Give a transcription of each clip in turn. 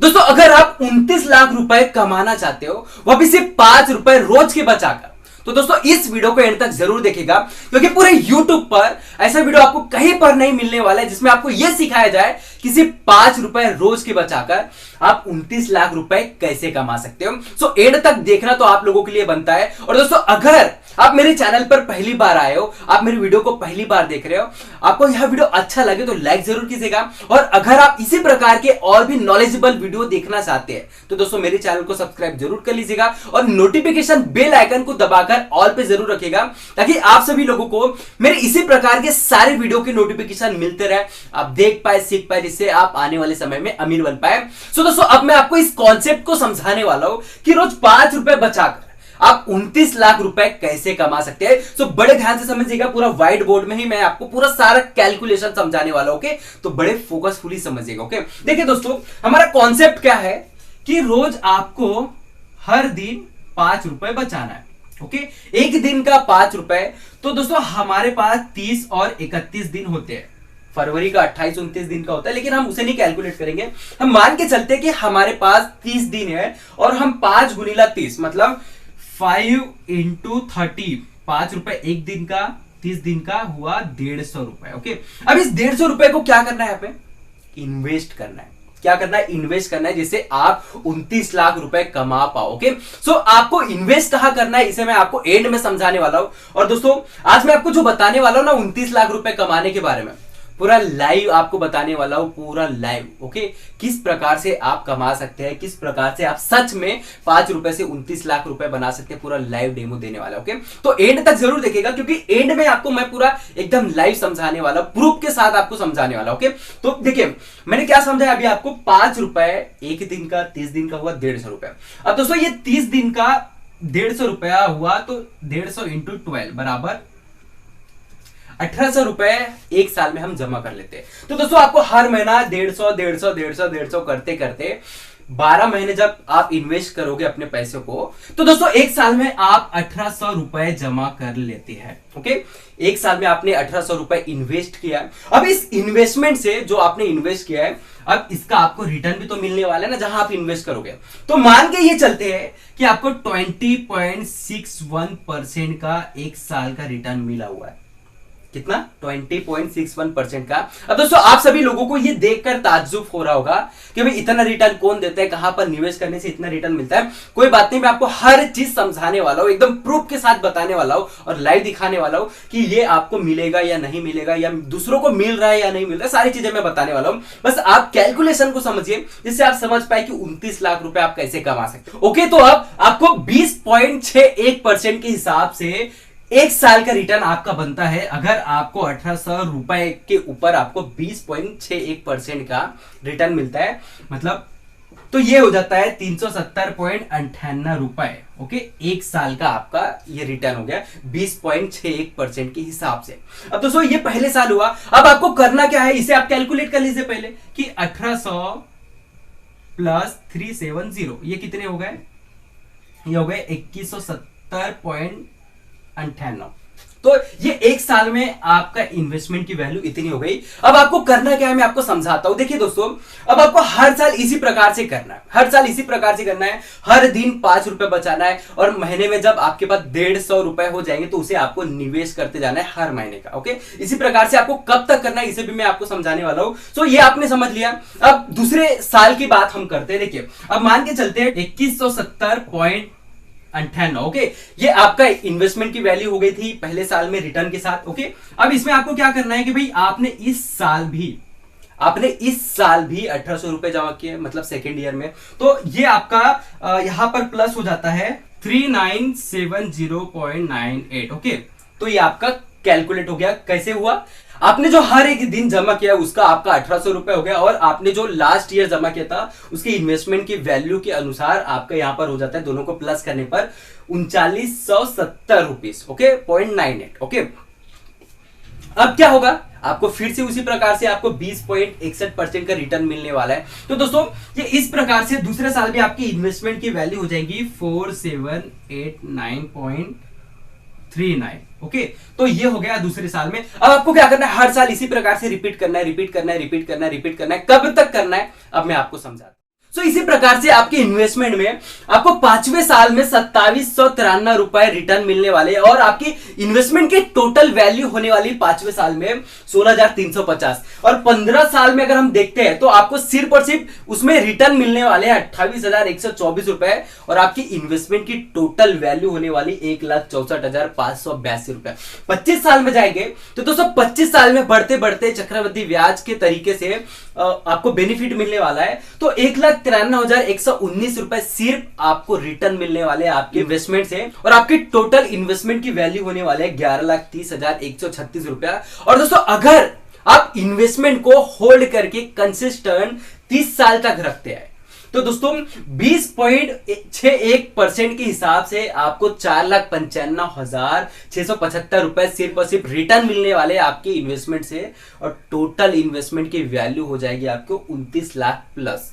दोस्तों अगर आप 29 लाख रुपए कमाना चाहते हो वो भी सिर्फ 5 रुपए रोज के बचाकर, तो दोस्तों इस वीडियो को एंड तक जरूर देखिएगा, क्योंकि पूरे YouTube पर ऐसा वीडियो आपको कहीं पर नहीं मिलने वाला है जिसमें आपको यह सिखाया जाए कि सिर्फ 5 रुपए रोज के बचाकर आप 29 लाख रुपए कैसे कमा सकते हो। सो एंड तक देखना तो आप लोगों के लिए बनता है। और दोस्तों अगर आप मेरे चैनल पर पहली बार आए हो, आप मेरे वीडियो को पहली बार देख रहे हो, आपको यह वीडियो अच्छा लगे तो लाइक जरूर कीजिएगा। और अगर आप इसी प्रकार के और भी नॉलेजेबल वीडियो देखना चाहते हैं तो दोस्तों मेरे चैनल को सब्सक्राइब जरूर कर लीजिएगा और नोटिफिकेशन बेल आइकन को दबाकर ऑल पे जरूर रखिएगा, ताकि आप सभी लोगों को मेरे इसी प्रकार के सारे वीडियो के नोटिफिकेशन मिलते रहे, आप देख पाए, सीख पाए, जिससे आप आने वाले समय में अमीर बन पाए। सो दोस्तों अब मैं आपको इस कॉन्सेप्ट को समझाने वाला हूं कि रोज 5 रुपए बचाकर आप 29 लाख रुपए कैसे कमा सकते हैं। सो बड़े ध्यान से समझिएगा, पूरा व्हाइट बोर्ड में ही मैं आपको पूरा सारा कैलकुलेशन समझाने वाला हूं। ओके, तो बड़े फोकसफुली समझिएगा। ओके, देखिए दोस्तों हमारा कॉन्सेप्ट क्या है कि रोज आपको हर दिन 5 रुपए बचाना है। ओके, एक दिन का 5 रुपए, तो दोस्तों हमारे पास 30 और 31 दिन होते हैं। फरवरी का 28-29 दिन का होता है, लेकिन हम उसे नहीं कैलकुलेट करेंगे। हम मान के चलते हैं कि हमारे पास 30 दिन है और हम 5 गुणिला 30 मतलब 5 इंटू 30, 5 रुपए एक दिन का, 30 दिन का हुआ 150 रुपए। ओके, अब इस 150 रुपए को क्या करना है, यहाँ पे इन्वेस्ट करना है। क्या करना है? इन्वेस्ट करना है, जिससे आप 29 लाख रुपए कमा पाओ। ओके, सो आपको इन्वेस्ट कहां करना है इसे मैं आपको एंड में समझाने वाला हूं। और दोस्तों आज मैं आपको जो बताने वाला हूं ना 29 लाख रुपए कमाने के बारे में, पूरा लाइव आपको बताने वाला हूं, पूरा लाइव। ओके, किस प्रकार से आप कमा सकते हैं, किस प्रकार से आप सच में 5 रुपए से 29 लाख रुपए बना सकते हैं, पूरा लाइव डेमो देने वाला। ओके, तो एंड तक जरूर देखिएगा, क्योंकि एंड में आपको मैं पूरा एकदम लाइव समझाने वाला, प्रूफ के साथ आपको समझाने वाला। ओके, तो देखिए मैंने क्या समझाया अभी आपको, 5 रुपए एक दिन का, 30 दिन का हुआ 150 रुपए। अब दोस्तों ये 30 दिन का 150 रुपया हुआ, तो 150 इंटू 12 बराबर 1800 रुपए एक साल में हम जमा कर लेते हैं। तो दोस्तों आपको हर महीना 150 करते करते 12 महीने जब आप इन्वेस्ट करोगे अपने पैसे को, तो दोस्तों एक साल में आप 1800 रुपए जमा कर लेते हैं। ओके, एक साल में आपने 1800 रुपए इन्वेस्ट किया। अब इस इन्वेस्टमेंट से जो आपने इन्वेस्ट किया है, अब इसका आपको रिटर्न भी तो मिलने वाला है ना, जहां आप इन्वेस्ट करोगे। तो मान के ये चलते हैं कि आपको 20.61% का एक साल का रिटर्न मिला हुआ है। कितना? 20.61% का। अब दोस्तों आप सभी लोगों को ये देखकर ताज्जुब हो रहा होगा कि भाई इतना रिटर्न कौन देता है, कहां पर निवेश करने से इतना रिटर्न मिलता है। कोई बात नहीं, मैं आपको हर चीज समझाने वाला हूं, एकदम प्रूफ के साथ बताने वाला हूं और लाइव दिखाने वाला हूं कि ये आपको मिलेगा या नहीं मिलेगा, या दूसरों को मिल रहा है या नहीं मिल रहा है, सारी चीजें मैं बताने वाला हूं। बस आप कैलकुलेशन को समझिए, जिससे आप समझ पाए कि 29 लाख रुपए आप कैसे कमा सकते हो। ओके, तो अब आपको 20.61% के हिसाब से एक साल का रिटर्न आपका बनता है। अगर आपको 1800 रुपए के ऊपर आपको 20.61% का रिटर्न मिलता है, मतलब तो ये हो जाता है 370.98 रुपए। ओके, एक साल का आपका ये रिटर्न हो गया 20.61% के हिसाब से। अब दोस्तों ये पहले साल हुआ। अब आपको करना क्या है, इसे आप कैलकुलेट कर लीजिए पहले कि 1800 प्लस 370 ये कितने हो गए? ये हो गए 2170.98। तो ये एक साल में आपका इन्वेस्टमेंट की वैल्यू इतनी हो गई। अब आपको करना क्या है मैं आपको समझाता हूं। देखिए दोस्तों, अब आपको हर साल इसी प्रकार से करना है, हर साल इसी प्रकार से करना है। हर दिन 5 रुपए बचाना है और महीने में जब आपके पास 150 रुपए हो जाएंगे तो उसे आपको निवेश करते जाना है हर महीने का। ओके, इसी प्रकार से आपको कब तक करना है इसे भी मैं आपको समझाने वाला हूं। सो ये आपने समझ लिया। अब दूसरे साल की बात हम करते हैं। देखिए अब मान के चलते हैं 2170.98। ओके, ये आपका इन्वेस्टमेंट की वैल्यू हो गई थी पहले साल में रिटर्न के साथ। ओके, अब इसमें आपको क्या करना है कि भाई आपने इस साल भी 1800 रुपए जमा किए, मतलब सेकेंड ईयर में। तो ये आपका यहां पर प्लस हो जाता है 3970.98। ओके, तो ये आपका कैलकुलेट हो गया। कैसे हुआ? आपने जो हर एक दिन जमा किया उसका आपका 1800 रुपए हो गया, और आपने जो लास्ट ईयर जमा किया था उसकी इन्वेस्टमेंट की वैल्यू के अनुसार आपका यहां पर हो जाता है, दोनों को प्लस करने पर 3970 रुपीज। ओके, 0.98। ओके, अब क्या होगा? आपको फिर से उसी प्रकार से आपको 20.61% का रिटर्न मिलने वाला है। तो दोस्तों ये इस प्रकार से दूसरे साल भी आपकी इन्वेस्टमेंट की वैल्यू हो जाएगी 4789.39। ओके, तो ये हो गया दूसरे साल में। अब आपको क्या करना है, हर साल इसी प्रकार से रिपीट करना है, रिपीट करना है, रिपीट करना है, रिपीट करना है। कब तक करना है अब मैं आपको समझाता हूं। तो इसी प्रकार से आपके इन्वेस्टमेंट में आपको 5वें साल में 2793 रुपए रिटर्न मिलने वाले और आपकी इन्वेस्टमेंट की टोटल वैल्यू होने वाली 5वें साल में 16,350 और 15 साल में अगर हम देखते हैं तो आपको सिर्फ और सिर्फ उसमें रिटर्न मिलने वाले 28,124 रुपए और आपकी इन्वेस्टमेंट की टोटल वैल्यू होने वाली 1,64,582 रुपए। 25 साल में जाएंगे तो दोस्तों 25 साल में बढ़ते बढ़ते चक्रवृद्धि ब्याज के तरीके से आपको बेनिफिट मिलने वाला है। तो 1,93,119 रुपए सिर्फ आपको रिटर्न मिलने वाले आपके इन्वेस्टमेंट से और आपकी टोटल इन्वेस्टमेंट की वैल्यू होने वाले 11,30,136 रुपया। और दोस्तों अगर आप इन्वेस्टमेंट को होल्ड करके कंसिस्टेंट 30 साल तक रखते हैं तो दोस्तों 20.61% के हिसाब से आपको 4,95,675 रुपए सिर्फ और सिर्फ रिटर्न मिलने वाले आपके इन्वेस्टमेंट से और टोटल इन्वेस्टमेंट की वैल्यू हो जाएगी आपको 29 लाख प्लस।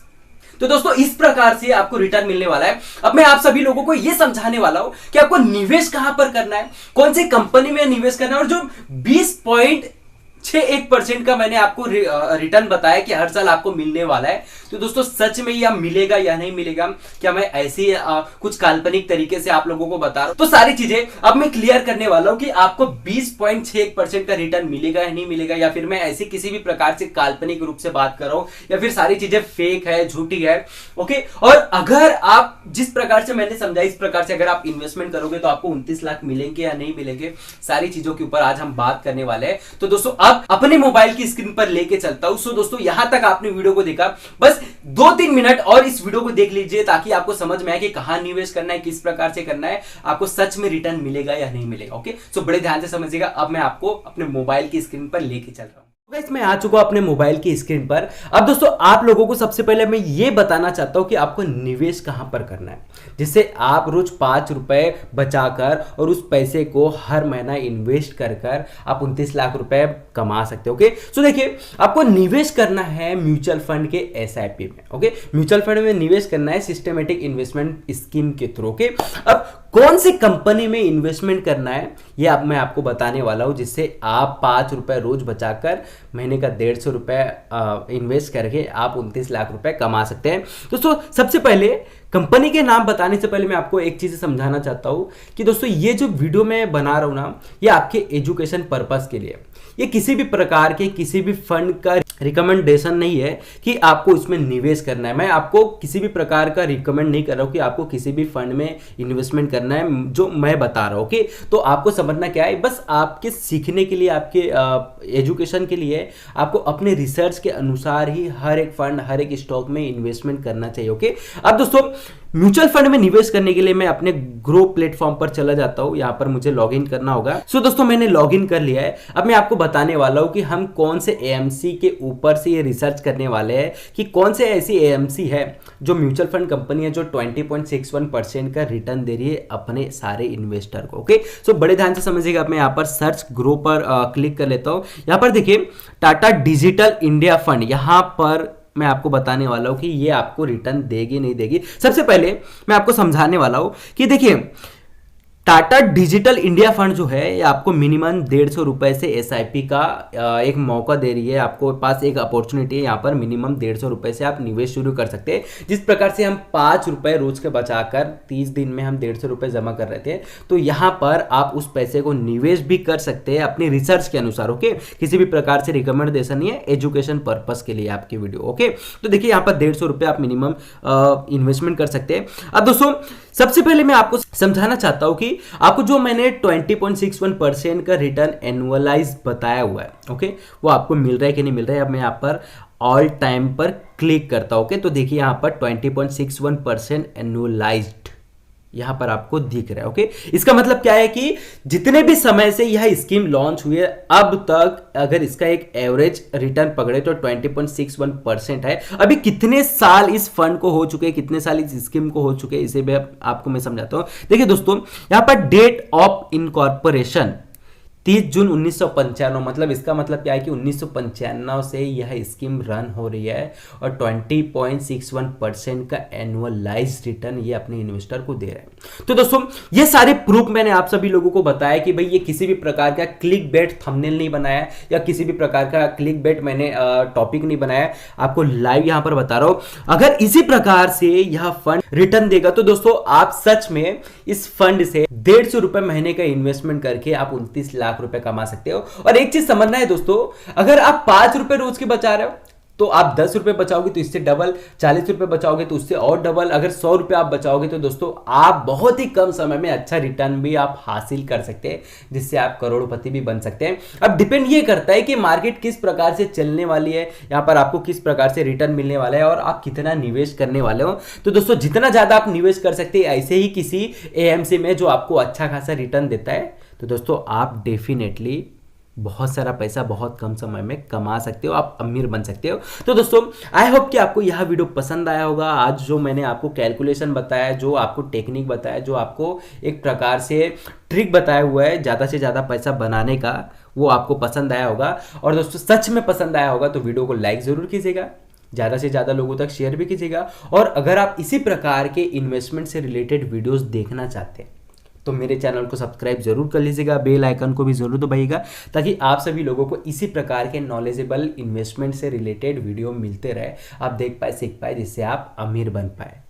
तो दोस्तों इस प्रकार से आपको रिटर्न मिलने वाला है। अब मैं आप सभी लोगों को यह समझाने वाला हूं कि आपको निवेश कहां पर करना है, कौन सी कंपनी में निवेश करना है और जो 20.61% का मैंने आपको रिटर्न बताया कि हर साल आपको मिलने वाला है। तो दोस्तों सच में यह मिलेगा या नहीं मिलेगा, क्या मैं ऐसे कुछ काल्पनिक तरीके से आप लोगों को बता रहा हूं, तो सारी चीजें अब मैं क्लियर करने वाला हूं कि आपको 20.61% का रिटर्न मिलेगा या नहीं मिलेगा, या फिर मैं ऐसी किसी भी प्रकार से काल्पनिक रूप से बात कर रहा हूं या फिर सारी चीजें फेक है, झूठी है। ओके, और अगर आप जिस प्रकार से मैंने समझा इस प्रकार से अगर आप इन्वेस्टमेंट करोगे तो आपको 29 लाख मिलेंगे या नहीं मिलेंगे, सारी चीजों के ऊपर आज हम बात करने वाले हैं। तो दोस्तों अब अपने मोबाइल की स्क्रीन पर लेके चलता हूं। सो दोस्तों यहां तक आपने वीडियो को देखा, बस 2-3 मिनट और इस वीडियो को देख लीजिए ताकि आपको समझ में आए कि कहां निवेश करना है, किस प्रकार से करना है, आपको सच में रिटर्न मिलेगा या नहीं मिलेगा। ओके, सो बड़े ध्यान से समझिएगा। अब मैं आपको अपने मोबाइल की स्क्रीन पर लेके चल रहा हूं। मैं आ चुका हूं अपने मोबाइल की स्क्रीन पर। अब दोस्तों आप लोगों को सबसे पहले मैं ये बताना चाहता हूं कि आपको निवेश कहां पर करना है, जिससे आप रोज 5 रुपए बचाकर और उस पैसे को हर महीना इन्वेस्ट कर कर आप 29 लाख रुपए कमा सकते हो। ओके, सो देखिए आपको निवेश करना है म्यूचुअल फंड के SIP में। ओके, म्यूचुअल फंड में निवेश करना है सिस्टमेटिक इन्वेस्टमेंट स्कीम के थ्रू। ओके, अब कौन सी कंपनी में इन्वेस्टमेंट करना है ये अब मैं आपको बताने वाला हूं, जिससे आप 5 रुपए रोज बचाकर महीने का 150 रुपए इन्वेस्ट करके आप 29 लाख रुपए कमा सकते हैं। दोस्तों सबसे पहले कंपनी के नाम बताने से पहले मैं आपको एक चीज समझाना चाहता हूं कि दोस्तों ये जो वीडियो मैं बना रहा हूं ना, ये आपके एजुकेशन पर्पस के लिए, ये किसी भी प्रकार के किसी भी फंड का रिकमेंडेशन नहीं है कि आपको इसमें निवेश करना है। मैं आपको किसी भी प्रकार का रिकमेंड नहीं कर रहा हूं कि आपको किसी भी फंड में इन्वेस्टमेंट करना है जो मैं बता रहा हूं। ओके, तो आपको समझना क्या है, बस आपके सीखने के लिए, आपके एजुकेशन के लिए आपको अपने रिसर्च के अनुसार ही हर एक फंड, हर एक स्टॉक में इन्वेस्टमेंट करना चाहिए। ओके, अब दोस्तों म्यूचुअल फंड में निवेश करने के लिए मैं अपने ग्रो प्लेटफॉर्म पर चला जाता हूं। यहां पर मुझे लॉगिन करना होगा। सो दोस्तों मैंने लॉगिन कर लिया है। अब मैं आपको बताने वाला हूं कि हम कौन से AMC के ऊपर से ये रिसर्च करने वाले हैं कि कौन से ऐसी AMC है जो म्यूचुअल फंड कंपनी है जो 20.61% का रिटर्न दे रही है अपने सारे इन्वेस्टर को। ओके, सो बड़े ध्यान से समझिएगा। मैं यहां पर सर्च ग्रो पर क्लिक कर लेता हूं। यहां पर देखिए टाटा डिजिटल इंडिया फंड, यहां पर मैं आपको बताने वाला हूं कि ये आपको रिटर्न देगी नहीं देगी। सबसे पहले मैं आपको समझाने वाला हूं कि देखिए टाटा डिजिटल इंडिया फंड जो है ये आपको मिनिमम 150 रुपए से SIP का एक मौका दे रही है। आपको पास एक अपॉर्चुनिटी है, यहाँ पर मिनिमम 150 रुपए से आप निवेश शुरू कर सकते हैं। जिस प्रकार से हम 5 रुपए रोज के बचाकर 30 दिन में हम 150 रुपए जमा कर रहे थे, तो यहाँ पर आप उस पैसे को निवेश भी कर सकते हैं अपनी रिसर्च के अनुसार। ओके, किसी भी प्रकार से रिकमेंडेशन नहीं है, एजुकेशन पर्पस के लिए आपकी वीडियो। ओके, तो देखिए यहाँ पर 150 रुपए आप मिनिमम इन्वेस्टमेंट कर सकते हैं। अब दोस्तों सबसे पहले मैं आपको समझाना चाहता हूं कि आपको जो मैंने 20.61% का रिटर्न एनुअलाइज बताया हुआ है, ओके, वो आपको मिल रहा है कि नहीं मिल रहा है। अब मैं यहाँ पर ऑल टाइम पर क्लिक करता हूं। ओके, तो देखिए यहाँ पर 20.61% एनुअलाइज्ड यहां पर आपको दिख रहा है। ओके, इसका मतलब क्या है कि जितने भी समय से यह स्कीम लॉन्च हुई है अब तक अगर इसका एक एवरेज रिटर्न पकड़े तो 20.61% है। अभी कितने साल इस फंड को हो चुके हैं, कितने साल इस स्कीम को हो चुके हैं, इसे भी आपको मैं समझाता हूं। देखिए दोस्तों, यहां पर डेट ऑफ इनकॉर्पोरेशन 30 जून 1995, मतलब इसका मतलब क्या है कि 1995 से यह स्कीम रन हो रही है और 20.61% का एनुअलाइज रिटर्न ये अपने इन्वेस्टर को दे रहे हैं। तो दोस्तों ये सारे प्रूफ मैंने आप सभी लोगों को बताया कि भाई ये किसी भी प्रकार का क्लिक बेट थंबनेल नहीं बनाया या किसी भी प्रकार का क्लिक बेट मैंने टॉपिक नहीं बनाया, आपको लाइव यहां पर बता रहा हूं। अगर इसी प्रकार से यह फंड रिटर्न देगा तो दोस्तों आप सच में इस फंड से 150 रुपए महीने का इन्वेस्टमेंट करके आप 29 लाख रुपए कमा सकते हो। और एक चीज समझना है दोस्तों, अगर आप 5 रुपए रोज के बचा रहे हो तो आप 10 रुपए बचाओगे तो इससे डबल, 40 रुपए बचाओगे तो उससे और डबल, अगर 100 रुपए आप बचाओगे तो दोस्तों आप बहुत ही कम समय में अच्छा रिटर्न भी आप हासिल कर सकते हैं, जिससे आप करोड़पति भी बन सकते हैं। अब डिपेंड ये करता है कि मार्केट किस प्रकार से चलने वाली है, यहां पर आपको किस प्रकार से रिटर्न मिलने वाला है और आप कितना निवेश करने वाले हो। तो दोस्तों जितना ज्यादा आप निवेश कर सकते हैं ऐसे ही किसी एएमसी में जो आपको अच्छा खासा रिटर्न देता है, तो दोस्तों आप डेफिनेटली बहुत सारा पैसा बहुत कम समय में कमा सकते हो, आप अमीर बन सकते हो। तो दोस्तों आई होप कि आपको यह वीडियो पसंद आया होगा। आज जो मैंने आपको कैलकुलेशन बताया, जो आपको टेक्निक बताया, जो आपको एक प्रकार से ट्रिक बताया हुआ है ज़्यादा से ज़्यादा पैसा बनाने का, वो आपको पसंद आया होगा। और दोस्तों सच में पसंद आया होगा तो वीडियो को लाइक ज़रूर कीजिएगा, ज़्यादा से ज़्यादा लोगों तक शेयर भी कीजिएगा। और अगर आप इसी प्रकार के इन्वेस्टमेंट से रिलेटेड वीडियोस देखना चाहते हैं तो मेरे चैनल को सब्सक्राइब जरूर कर लीजिएगा, बेल आइकन को भी जरूर दबाइएगा, ताकि आप सभी लोगों को इसी प्रकार के नॉलेजेबल इन्वेस्टमेंट से रिलेटेड वीडियो मिलते रहे, आप देख पाए, सीख पाए, जिससे आप अमीर बन पाए।